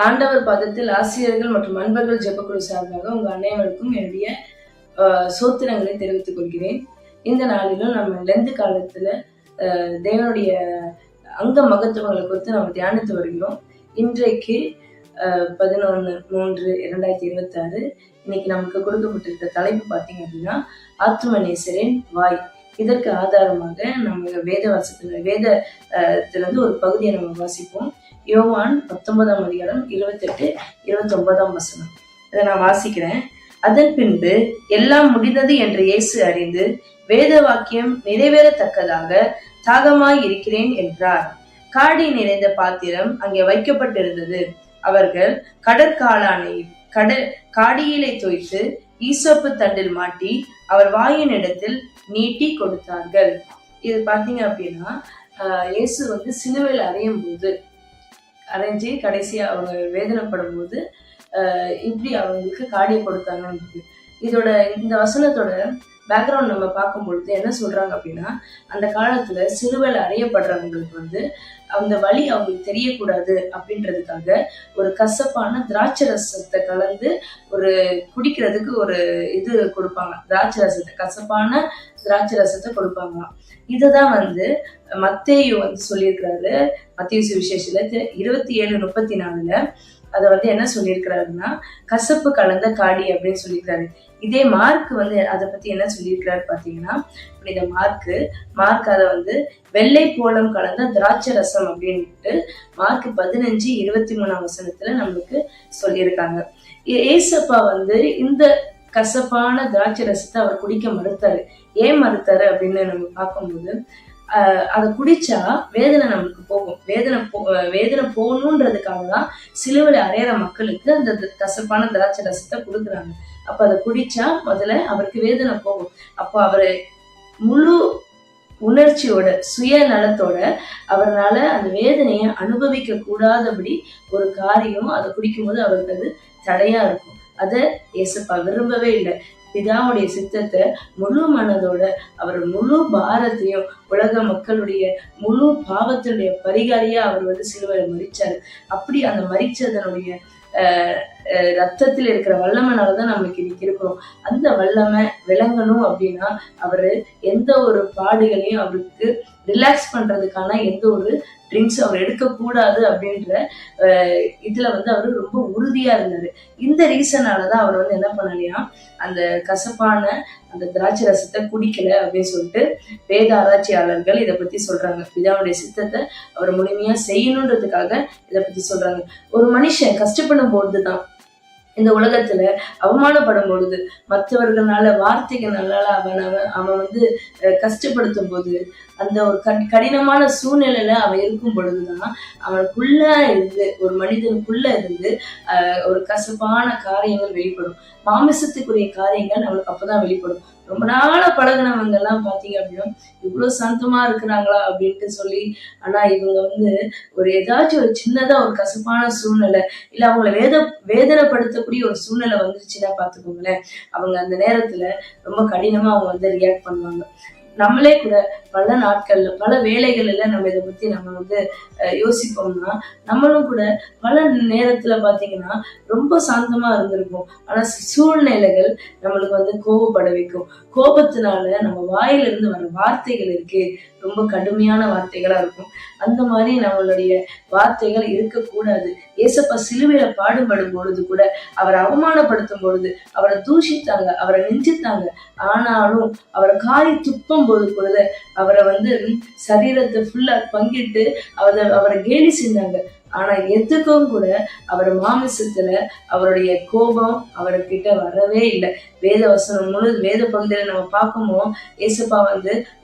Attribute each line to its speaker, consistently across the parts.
Speaker 1: ஆண்டவர் பாதத்தில் ஆசிரியர்கள் மற்றும் அன்பர்கள் ஜெபக்குழு சார்பாக உங்க அனைவருக்கும் என்னுடைய சோத்திரங்களை தெரிவித்துக் கொள்கிறேன். இந்த நாளிலும் நம்ம லெந்து காலத்துல தேவனுடைய அங்க மகத்துவங்களை குறித்து நம்ம தியானித்து வருகிறோம். இன்றைக்கு 11/3/2026 இன்னைக்கு நமக்கு கொடுக்கப்பட்டிருக்க தலைப்பு பார்த்தீங்க அப்படின்னா ஆத்தும நேசரின் வாய். இதற்கு ஆதாரமாக நம்ம வேதத்திலிருந்து ஒரு பகுதியை நம்ம வாசிப்போம். யோவான் 19:28-29 இதை நான் வாசிக்கிறேன். அதன் பின்பு எல்லாம் முடிந்தது என்று இயேசு அறிந்து வேத வாக்கியம் நிறைவேறத்தக்கதாக தாகமாய் இருக்கிறேன் என்றார். காடி நிறைந்த பாத்திரம் அங்கே வைக்கப்பட்டிருந்தது. அவர்கள் காடியிலை தோய்த்து ஈசோப்பு தண்டில் மாட்டி அவர் வாயின் இடத்தில் நீட்டி கொடுத்தார்கள். இது பாத்தீங்க அப்படின்னா இயேசு சிலுவையில் அரைஞ்சு கடைசியா அவங்க வேதனைப்படும் போது இப்படி அவங்களுக்கு காடியை கொடுத்தாங்க. இந்த வசனத்தோட பேக்ரவுண்ட் நம்ம பார்க்கும் பொழுது என்ன சொல்றாங்க அப்படின்னா, அந்த காலத்துல சிலுவையில் அறையப்படுறவங்களுக்கு அந்த வழி அவங்களுக்கு தெரியக்கூடாது அப்படின்றதுக்காக ஒரு கசப்பான திராட்சை ரசத்தை கலந்து ஒரு குடிக்கிறதுக்கு ஒரு இது கொடுப்பாங்க. கசப்பான திராட்சை ரசத்தை கொடுப்பாங்களாம். இதுதான் மத்தேயு சொல்லியிருக்கிறாரு. மத்தேயு சுவிசேஷத்துல 27:34 அதை என்ன சொல்லியிருக்கிறாருன்னா கசப்பு கலந்த காடி அப்படின்னு சொல்லியிருக்காரு. இதே மார்க் அதை பத்தி என்ன சொல்லியிருக்கிறாரு பாத்தீங்கன்னா, புனித மார்க் அதை வெள்ளை போலம் கலந்த திராட்சை ரசம் அப்படின்ட்டு மார்க் 15:23 நம்மளுக்கு சொல்லியிருக்காங்க. ஏசப்பா இந்த கசப்பான திராட்சை ரசத்தை அவர் குடிக்க மறுத்தாரு. ஏன் மறுத்தாரு அப்படின்னு நம்ம பார்க்கும்போது, அதை குடிச்சா வேதனை நம்மளுக்கு போகும். வேதனை போகணுன்றதுக்காக தான் சிலுவையில அறையிற மக்களுக்கு அந்த கசப்பான திராட்சை ரசத்தை கொடுக்குறாங்க. அப்ப அதை குடிச்சா முதல்ல அவருக்கு வேதனை போகும். அப்போ அவரு முழு உணர்ச்சியோட சுயநலத்தோட அவரால் அந்த வேதனையை அனுபவிக்க கூடாதபடி ஒரு காரியம் அதை குடிக்கும்போது அவருக்கு அது தடையா இருக்கும். அதை ஏசப்பா விரும்பவே இல்லை. பிதாவுடைய சித்தத்தை முழு மனதோட அவர் முழு பாரத்தையும் உலக மக்களுடைய முழு பாவத்தினுடைய பரிகாரியா அவர் சிலுவையில மரிச்சாரு. அப்படி அந்த மரிச்சதனுடைய ரத்தத்தில் இருக்கிற வல்லமைனாலதான் நம்மளுக்கு இன்னைக்கு இருக்கிறோம். அந்த வல்லமை விளங்கணும் அப்படின்னா அவரு எந்த ஒரு பாடுகளையும் அவருக்கு ரிலாக்ஸ் பண்றதுக்கான எந்த ஒரு ட்ரிங்க்ஸ் அவர் எடுக்கக்கூடாது அப்படின்ற இதுல அவரு ரொம்ப உறுதியா இருந்தாரு. இந்த ரீசனாலதான் அவர் என்ன பண்ணலையா அந்த கசப்பான அந்த திராட்சை ரசத்தை குடிக்கல அப்படின்னு சொல்லிட்டு வேத ஆராய்ச்சியாளர்கள் இதை பத்தி சொல்றாங்க. பிதாவுடைய சித்தத்தை அவர் முழுமையா செய்யணுன்றதுக்காக இதை பத்தி சொல்றாங்க. ஒரு மனுஷன் கஷ்டப்படும் போதுதான் இந்த உலகத்துல அவமானப்படும் பொழுது, மற்றவர்களால வார்த்தைகளால அவன் கஷ்டப்படுத்தும் போது, அந்த ஒரு கடினமான சூழ்நிலையில அவன் இருக்கும் பொழுதுதான் அவனுக்குள்ள இருந்து ஒரு மனிதனுக்குள்ள இருந்து ஒரு கசப்பான காரியங்கள் வெளிப்படும். மாமிசத்துக்குரிய காரியங்கள் அவனுக்கு அப்பதான் வெளிப்படும். ரொம்ப நாள பழகினவங்க எல்லாம் பாத்தீங்க அப்படின்னா இவ்வளவு சாந்தமா இருக்கிறாங்களா அப்படின்ட்டு சொல்லி, ஆனா இவங்க ஒரு ஏதாச்சும் ஒரு சின்னதா ஒரு கசப்பான சூழ்நிலை இல்ல அவங்களை வேதனைப்படுத்தக்கூடிய ஒரு சூழ்நிலை வந்துருச்சுன்னா பாத்துக்கோங்களேன், அவங்க அந்த நேரத்துல ரொம்ப கடினமா அவங்க ரியாக்ட் பண்ணுவாங்க. நம்மளே கூட பல நாட்கள்ல பல வேலைகள்ல நம்ம இதை பத்தி நம்ம யோசிப்போம்னா, நம்மளும் கூட பல நேரத்துல பாத்தீங்கன்னா ரொம்ப சாந்தமா இருந்திருப்போம். ஆனா சூழ்நிலைகள் நம்மளுக்கு கோபப்பட வைக்கும். கோபத்தினால நம்ம வாயில இருந்து வர வார்த்தைகள் இருக்கு, ரொம்ப கடுமையான வார்த்தைகளா இருக்கும். அந்த மாதிரி நம்மளுடைய வார்த்தைகள் இருக்கக்கூடாது. ஏசப்பா சிலுவையில பாடுபடும் பொழுது கூட அவரை அவமானப்படுத்தும் பொழுது அவரை தூஷித்தாங்க, அவரை நெஞ்சித்தாங்க. ஆனாலும் அவரை காரி துப்பும் போது கூட அவரை சரீரத்தை ஃபுல்லா பங்கிட்டு அவரை கேலி செஞ்சாங்க. ஆனா எதுக்கும் கூட அவர் மாமிசத்துல அவருடைய கோபம் அவர்கிட்ட வரவே இல்லை. வேத பகுதியில நம்ம பார்க்கும்போது ஏசப்பா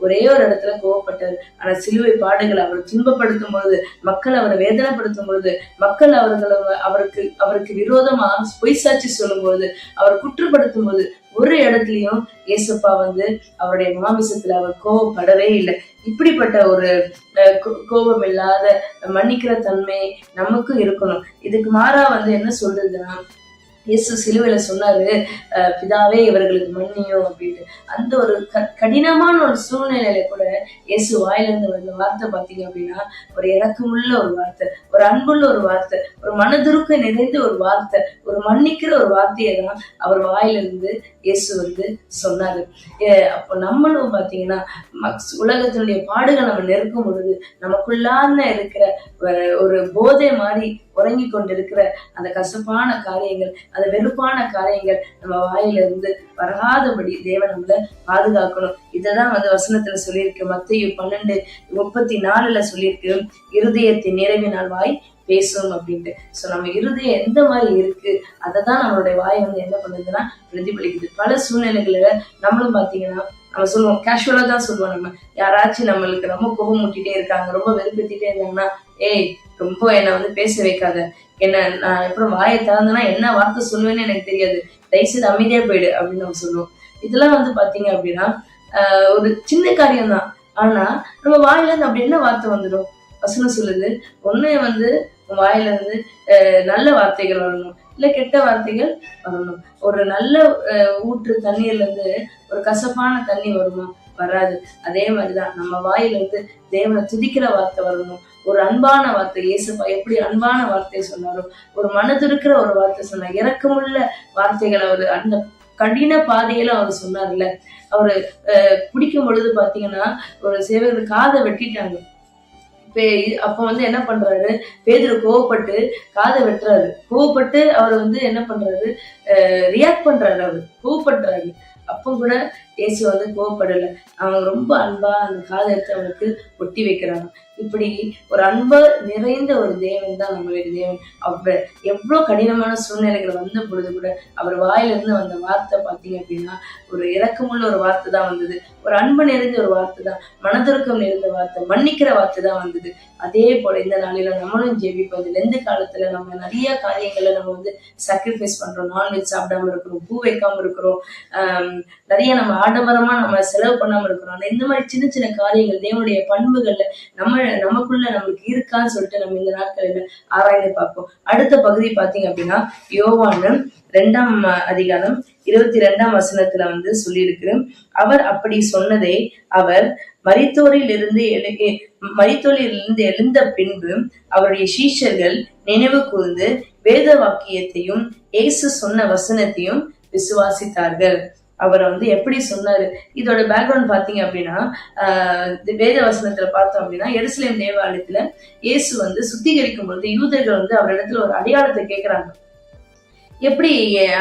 Speaker 1: ஒரே ஒரு இடத்துல கோபப்பட்டார். ஆனா சிலுவை பாடுகளை அவர் துன்பப்படுத்தும் பொழுது, மக்கள் அவரை வேதனைப்படுத்தும் பொழுது, மக்கள் அவருக்கு விரோதமா பொய் சாட்சி சொல்லும் பொழுது, அவர் குற்றப்படுத்தும் போது ஒரு இடத்துலயும் ஏசப்பா அவருடைய மாமிசத்துல அவர் கோபப்படவே இல்லை. இப்படிப்பட்ட ஒரு கோபம் இல்லாத மன்னிக்கிற தன்மை நமக்கும் இருக்கணும். இதுக்கு மாறா என்ன சொல்றதுன்னா, இயேசு சிலுவையில சொன்னாரு, பிதாவே இவர்களுக்கு மன்னியும் அப்படின்ட்டு. அந்த ஒரு கடினமான ஒரு சூழ்நிலையில கூட இயேசு வாயிலிருந்து வந்த வார்த்தை பாத்தீங்க அப்படின்னா, ஒரு இரக்கமுள்ள ஒரு வார்த்தை, ஒரு அன்புள்ள ஒரு வார்த்தை, ஒரு மனதுருக்க நிறைந்த ஒரு வார்த்தை, ஒரு மன்னிக்கிற ஒரு வார்த்தையை தான் அவர் வாயிலிருந்து இயேசு சொன்னாரு. அப்போ நம்மளும் பாத்தீங்கன்னா உலகத்தினுடைய பாடுகள் நம்ம நெருக்கும் பொழுது நமக்குள்ளான இருக்கிற ஒரு போதை மாதிரி உறங்கி கொண்டிருக்கிற அந்த கசப்பான காரியங்கள், அந்த வெறுப்பான காரியங்கள் நம்ம வாயிலிருந்து வராதபடி தேவன் நம்மளை பாதுகாக்கணும். இததான் வசனத்துல சொல்லியிருக்கு. மத்தேயு 12:34 சொல்லியிருக்கு, இருதயத்தின் நிறைவினால் வாய் பேசும் அப்படின்ட்டு. சோ நம்ம இருதயம் எந்த மாதிரி இருக்கு அததான் நம்மளுடைய வாய் என்ன பண்ணுதுன்னா பிரதிபலிக்குது. பல சூழ்நிலைகள்ல நம்மளும் பாத்தீங்கன்னா நம்ம சொல்லுவோம், கேஷுவலா தான் சொல்லுவோம். நம்ம யாராச்சும் நம்மளுக்கு ரொம்ப கோபம் முட்டிட்டே இருக்காங்க, ரொம்ப வெறுப்பேத்திட்டே இருந்தாங்கன்னா, ஏய் ரொம்ப என்னை பேச வைக்காத, நான் அப்புறம் வாயை திறந்தனா என்ன வார்த்தை சொல்லுவேன்னு எனக்கு தெரியாது, தயவுசெய்து அமைதியா போயிடு அப்படின்னு நம்ம சொல்லுவோம். இதெல்லாம் பாத்தீங்க அப்படின்னா ஒரு சின்ன காரியம் தான். ஆனா நம்ம வாயில இருந்து அப்படி என்ன வார்த்தை வந்துடும்? வசனம் சொல்லுது, ஒண்ணு வாயில இருந்து நல்ல வார்த்தைகள் வரணும், இல்ல கெட்ட வார்த்தைகள் வரணும். ஒரு நல்ல ஊற்று தண்ணீர்ல இருந்து ஒரு கசப்பான தண்ணி வருமா? வராது. அதே மாதிரிதான் நம்ம வாயிலிருந்து தேவனை துதிக்கிற வார்த்தை வரணும், ஒரு அன்பான வார்த்தை. இயேசுப்பா எப்படி அன்பான வார்த்தையை சொன்னாரோ, ஒரு மனதிருக்கிற ஒரு வார்த்தை சொன்னார், இரக்கமுள்ள வார்த்தைகள் அவர் அந்த கடின பாதையில அவர் சொன்னார்ல. அவரு பிடிக்கும் பொழுது பாத்தீங்கன்னா ஒரு சேவகர் காதை வெட்டிட்டாங்க. அப்ப என்ன பண்றாரு, பேதுரு கோவப்பட்டு காதை வெட்டுறாரு. கோவப்பட்டு அவர் என்ன பண்றாரு, ரியாக்ட் பண்றாரு, அவரு கோவப்படுறாரு. அப்ப கூட இயேசு கோவப்படல. அவங்க ரொம்ப அன்பா அந்த காதை எடுத்து அவனுக்கு ஒட்டி வைக்கிறாங்க. இப்படி ஒரு அன்பு நிறைந்த ஒரு தேவன் தான் நம்மளுடைய தேவன். அவர் எவ்வளவு கடினமான சூழ்நிலைகள் வந்த பொழுது கூட அவர் வாயிலிருந்து வந்த வார்த்தை பாத்தீங்க அப்படின்னா ஒரு இரக்கமுள்ள ஒரு வார்த்தை தான் வந்தது, ஒரு அன்பு நிறைந்த ஒரு வார்த்தை தான், மனதிருக்கம் நிறைந்த வார்த்தை, மன்னிக்கிற வார்த்தை தான் வந்தது. அதே போல இந்த நாளில நம்மளும் ஜெபிப்போம். இந்த காலத்துல நம்ம நிறைய காரியங்களை நம்ம சாக்ரிஃபைஸ் பண்றோம். நான்வெஜ் சாப்பிடாம இருக்கிறோம், பூ வைக்காம இருக்கிறோம், நிறைய நம்ம ஆடம்பரமா நம்ம செலவு பண்ணாம இருக்கிறோம். இந்த மாதிரி சின்ன சின்ன காரியங்கள் தேவனுடைய பண்புகள்ல நமக்குள்ள நம்மளுக்கு இருக்கான்னு சொல்லிட்டு நம்ம இந்த நாட்களில ஆராய்ந்து பார்ப்போம். அடுத்த பகுதி பாத்தீங்க அப்படின்னா யோவானு 2:22 சொல்லியிருக்கு. அவர் அப்படி சொன்னதை அவர் மரித்தோரிலிருந்து எழுந்த பின்பு அவருடைய சீஷர்கள் நினைவு கூர்ந்து வேத வாக்கியத்தையும் இயேசு சொன்ன வசனத்தையும் விசுவாசித்தார்கள். அவர் எப்படி சொன்னாரு, இதோட பேக்ரவுண்ட் பாத்தீங்க அப்படின்னா வேத வசனத்துல பார்த்தோம் அப்படின்னா எருசலேம் தேவாலயத்துல இயேசு சுத்திகரிக்கும் பொழுது யூதர்கள் அவரிடத்துல ஒரு அடையாளத்தை கேட்கிறாங்க. எப்படி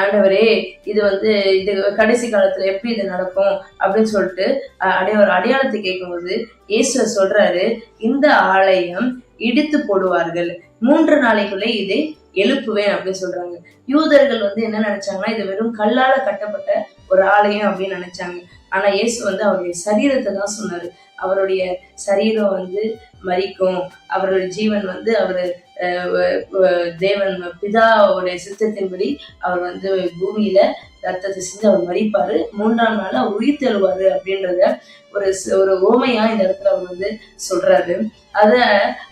Speaker 1: ஆண்டவரே இது இது கடைசி காலத்துல எப்படி இது நடக்கும் அப்படின்னு சொல்லிட்டு ஒரு அடையாளத்தை கேட்கும்போது இயேசு சொல்றாரு, இந்த ஆலயம் இடித்து போடுவார்கள், 3 நாளைக்குள்ளே இதை எழுப்புவேன் அப்படின்னு சொல்றாங்க. யூதர்கள் என்ன நினைச்சாங்கன்னா இது வெறும் கல்லால கட்டப்பட்ட ஒரு ஆலயம் அப்படின்னு நினைச்சாங்க. ஆனா இயேசு அவருடைய சரீரத்தை தான் சொன்னாரு. அவருடைய சரீரம் மரிக்கும், அவருடைய ஜீவன் அவரு தேவன் பிதாவுடைய சித்தத்தின்படி அவர் பூமியில ரத்தத்தை செஞ்சு அவர் மரிப்பாரு, 3ஆம் நாள் அவர் உயிர் தெழுவாரு அப்படின்றத ஒரு ஓமையா இந்த இடத்துல அவர் சொல்றாரு. அத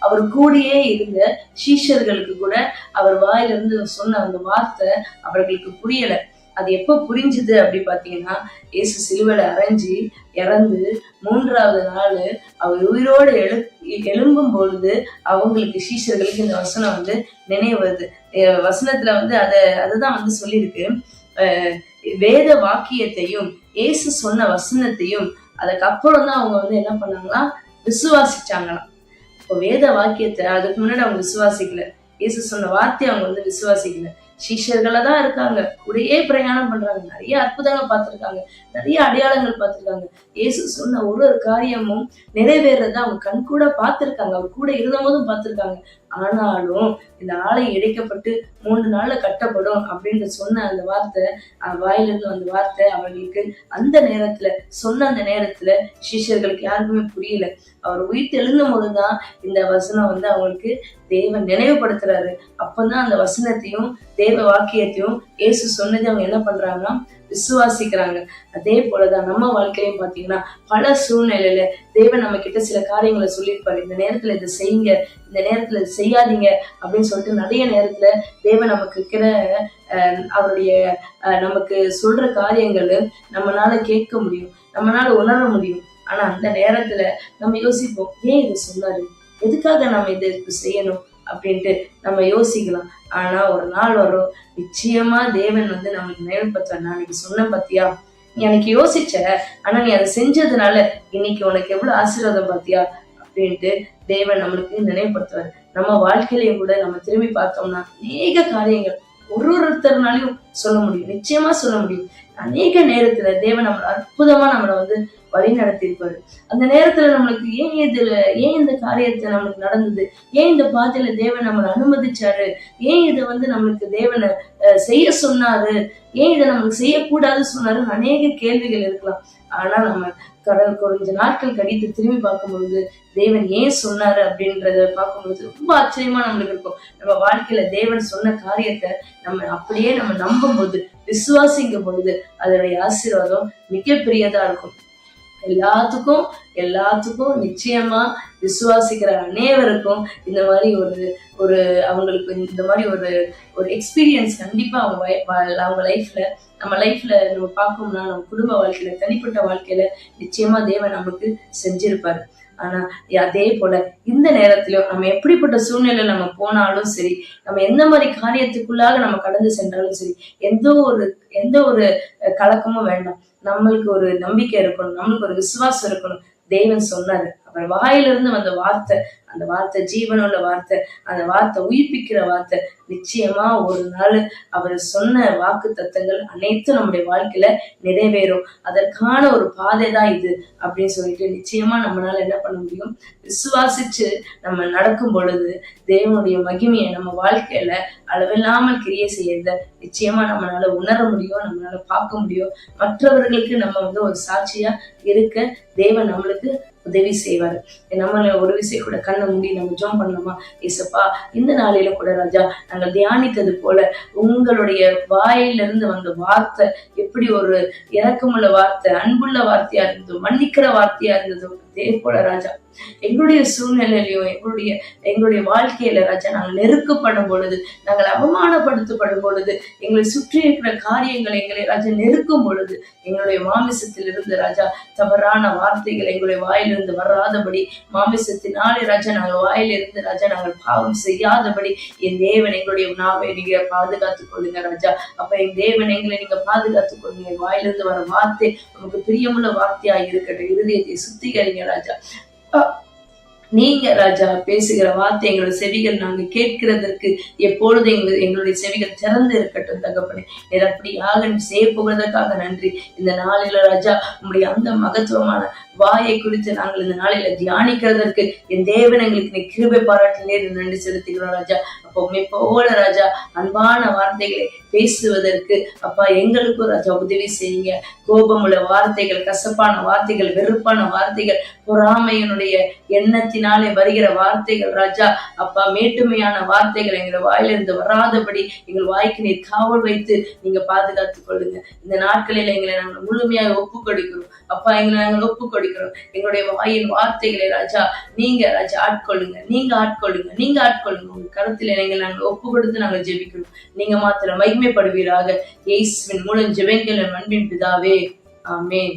Speaker 1: அவர் கூடியே இருந்த சீஷர்களுக்கு கூட அவர் வாயிலிருந்து சொன்ன அந்த வார்த்தை அவர்களுக்கு புரியல. அது எப்ப புரிஞ்சுது அப்படி பாத்தீங்கன்னா இயேசு சிலுவையில அரைஞ்சு இறந்து 3ஆவது நாள் அவர் உயிரோடு எழும்பும் பொழுது அவங்களுக்கு சீஷர்களுக்கு இந்த வசனம் நினைவு வருது. வசனத்துல அதுதான் சொல்லியிருக்கு, வேத வாக்கியத்தையும் இயேசு சொன்ன வசனத்தையும் அதுக்கப்புறம் தான் அவங்க என்ன பண்ணாங்களா, விசுவாசிச்சாங்களாம். இப்போ வேத வாக்கியத்தை அதுக்கு முன்னாடி அவங்க விசுவாசிக்கல, இயேசு சொன்ன வார்த்தையை அவங்க விசுவாசிக்கல. சீஷர்களா தான் இருக்காங்க, கூடயே பிரயாணம் பண்றாங்க, நிறைய அற்புதங்கள் பார்த்திருக்காங்க, நிறைய அடையாளங்கள் பார்த்திருக்காங்க. இயேசு சொன்ன ஒரு காரியமும் நிறைவேறத அவங்க கண் கூட பார்த்திருக்காங்க, அவர் கூட இருந்த போதும் பார்த்திருக்காங்க. ஆனாலும் இந்த ஆலயம் இடிக்கப்பட்டு 3 நாள்ல கட்டப்படும் அப்படின்னு சொன்ன அந்த வார்த்தை, வாயிலிருந்து அந்த வார்த்தை அவர்களுக்கு அந்த நேரத்துல சொன்ன அந்த நேரத்துல சீஷர்களுக்கு யாருக்குமே புரியல. அவர் உயிர் எழுந்தும் போதுதான் இந்த வசனம் அவங்களுக்கு தேவன் நினைவுபடுத்துறாரு. அப்பதான் அந்த வசனத்தையும் தேவ வாக்கியத்தையும் இயேசு சொன்னதை அவங்க என்ன பண்றாங்கன்னா விசுவாசிக்கிறாங்க. அதே போலதான் நம்ம வாழ்க்கையிலையும் பாத்தீங்கன்னா பல சூழ்நிலையில தேவன் நம்ம கிட்ட சில காரியங்களை சொல்லியிருப்பாரு. இந்த நேரத்துல இதை செய்யுங்க, இந்த நேரத்துல இதை செய்யாதீங்க அப்படின்னு சொல்லிட்டு நிறைய நேரத்துல தேவன் நமக்கு இருக்கிற அவருடைய நமக்கு சொல்ற காரியங்கள் நம்மளால கேட்க முடியும், நம்மளால உணர முடியும். ஆனா அந்த நேரத்துல நம்ம யோசிப்போம், ஏன் இதை சொன்னாரு, எதுக்காக நம்ம இதை செய்யணும் அப்படின்ட்டு நம்ம யோசிக்கலாம். ஆனா ஒரு நாள் வரும், நிச்சயமா தேவன் நம்மளுக்கு நினைவுபடுத்துவார். நான் இன்னைக்கு சொன்ன பத்தியா, நீ எனக்கு யோசிச்ச, ஆனா நீ அதை செஞ்சதுனால இன்னைக்கு உனக்கு எவ்வளவு ஆசீர்வாதம் பாத்தியா அப்படின்ட்டு தேவன் நம்மளுக்கு நினைவுபடுத்துவார். நம்ம வாழ்க்கையிலையும் கூட நம்ம திரும்பி பார்த்தோம்னா அநேக காரியங்கள் ஒருத்தர்னாலையும் சொல்ல முடியும், நிச்சயமா சொல்ல முடியும். அநேக நேரத்துல தேவன் நம்மளை அற்புதமா நம்மளை வழி நடத்திருப்பாரு. அந்த நேரத்துல நம்மளுக்கு ஏன் இந்த காரியத்தை நம்மளுக்கு நடந்தது, ஏன் இந்த பாதையில தேவன் நம்மளை அனுமதிச்சாரு, ஏன் இதை நம்மளுக்கு தேவனை செய்ய சொன்னாரு, ஏன் இதை நம்மளுக்கு செய்யக்கூடாதுன்னு சொன்னாருன்னு அநேக கேள்விகள் இருக்கலாம். ஆனா நம்ம கொஞ்ச நாட்கள் கழித்து திரும்பி பார்க்கும்பொழுது தேவன் ஏன் சொன்னாரு அப்படின்றத பார்க்கும்பொழுது ரொம்ப ஆச்சரியமா நம்மளுக்கு இருக்கும். நம்ம வாழ்க்கையில தேவன் சொன்ன காரியத்தை நம்ம அப்படியே நம்ம நம்பும் போது, விசுவாசிக்கும் பொழுது அதனுடைய ஆசீர்வாதம் மிகப்பெரியதா இருக்கும். எல்லாத்துக்கும் நிச்சயமா விசுவாசிக்கிற அனைவருக்கும் இந்த மாதிரி ஒரு அவங்களுக்கு இந்த மாதிரி ஒரு எக்ஸ்பீரியன்ஸ் கண்டிப்பா அவங்க லைஃப்ல, நம்ம லைஃப்ல நம்ம பார்க்கணும்னா நம்ம குடும்ப வாழ்க்கையில, தனிப்பட்ட வாழ்க்கையில நிச்சயமா தேவன் நமக்கு செஞ்சிருப்பாரு. ஆனா அதே போல இந்த நேரத்திலும் நம்ம எப்படிப்பட்ட சூழ்நிலை நம்ம போனாலும் சரி, நம்ம எந்த மாதிரி காரியத்துக்குள்ளாக நம்ம கடந்து சென்றாலும் சரி, எந்த ஒரு கலக்கமும் வேண்டாம். நம்மளுக்கு ஒரு நம்பிக்கை இருக்கணும், நம்மளுக்கு ஒரு விசுவாசம் இருக்கணும். தேவன் சொன்னாரு, அவர் வாயிலிருந்து வந்த வார்த்தை, அந்த வார்த்தை ஜீவனுள்ள வார்த்தை, அந்த வார்த்தை உயிர்ப்பிக்கிற வார்த்தை. நிச்சயமா ஒரு நாள் அவர் சொன்ன வாக்கு தத்தங்கள் அனைத்தும் நம்முடைய வாழ்க்கையில நிறைவேறும். அதற்கான ஒரு பாதை தான் இது அப்படின்னு சொல்லிட்டு நிச்சயமா நம்மளால என்ன பண்ண முடியும், விசுவாசிச்சு நம்ம நடக்கும் பொழுது தேவனுடைய மகிமையை நம்ம வாழ்க்கையில அளவில்லாமல் கிரியை செய்யறத நிச்சயமா நம்மளால உணர முடியும், நம்மளால பார்க்க முடியும். மற்றவர்களுக்கு நம்ம ஒரு சாட்சியா இருக்க தேவன் நம்மளுக்கு உதவி செய்வாரு. நம்மள ஒரு விஷயம் கூட கண்ணை மூடி நம்ம ஜெபம் பண்ணலாமா? ஏசப்பா, இந்த நாளில கூட ராஜா நாங்கள் தியானித்தது போல உங்களுடைய வாயிலிருந்து வந்த வார்த்தை எப்படி ஒரு இரக்கமுள்ள வார்த்தை, அன்புள்ள வார்த்தையா இருந்ததோ, மன்னிக்கிற வார்த்தையா இருந்ததோ, அதே போல ராஜா எங்களுடைய சூழ்நிலையிலையும் எங்களுடைய வாழ்க்கையில ராஜா நாங்கள் நெருக்கப்படும் பொழுது, நாங்கள் அவமானப்படுத்தப்படும் பொழுது, எங்களை சுற்றி இருக்கிற காரியங்கள் எங்களை ராஜா நெருக்கும் பொழுது, எங்களுடைய மாமிசத்தில் இருந்து ராஜா தவறான வார்த்தைகள் எங்களுடைய வாயிலிருந்து வராதபடி, மாமிசத்தினாலே ராஜா நாங்கள் வாயிலிருந்து ராஜா நாங்கள் பாவம் செய்யாதபடி என் தேவன் எங்களுடைய நாவை நீங்க பாதுகாத்துக் கொள்ளுங்க ராஜா. அப்ப என் தேவன் எங்களை நீங்க பாதுகாத்துக் கொள்ளுங்க. வாயிலிருந்து வர வார்த்தை நமக்கு பிரியமுள்ள வார்த்தையா இருக்கட்டும். இருதயத்தை சுத்திகரிங்க ராஜா. நீங்க ராஜா பேசுகிற வார்த்தை எங்களுடைய செவிகள் நாங்க கேட்கிறதற்கு எப்பொழுது எங்களுடைய செவிகள் திறந்து இருக்கட்டும் தகப்பனே. அப்படியாக செய்ய போவதற்காக நன்றி. இந்த நாளில ராஜா உங்களுடைய அந்த மகத்துவமான வாயை குறித்து நாங்கள் இந்த நாளில தியானிக்கிறதற்கு என் தேவன் எங்களுக்கு நீ கிருபை பாராட்டினே நன்றி செலுத்துகிறோம் ராஜா. அப்போ போல ராஜா அன்பான வார்த்தைகளை பேசுவதற்கு அப்பா எங்களுக்கும் ராஜா உதவி செய்யுங்க. கோபமுள்ள வார்த்தைகள், கசப்பான வார்த்தைகள், வெறுப்பான வார்த்தைகள், பொறாமையினுடைய எண்ணத்தினாலே வருகிற வார்த்தைகள் ராஜா அப்பா மேட்டுமையான வார்த்தைகள் எங்கள் வாயிலிருந்து வராதபடி எங்கள் வாய்க்கு நீர் காவல் வைத்து நீங்க பாதுகாத்துக் கொள்ளுங்க. இந்த நாட்களில் எங்களை நாங்கள் முழுமையாக ஒப்பு கொடுக்கிறோம் அப்பா. எங்களை நாங்கள் ஒப்பு கொடுக்கிறோம். எங்களுடைய வாயின் வார்த்தைகளை ராஜா நீங்க ராஜா ஆட்கொள்ளுங்க, நீங்க ஆட்கொள்ளுங்க. உங்க கருத்துல நாங்கள் ஒப்பு கொடுத்து நாங்கள் ஜெபிக்கிறோம். நீங்க மாத்திரம் மகிமைப்படுவீராக. இயேசுவின் மூலம் ஜெபங்கள் அன்பின் பிதாவே, ஆமென்.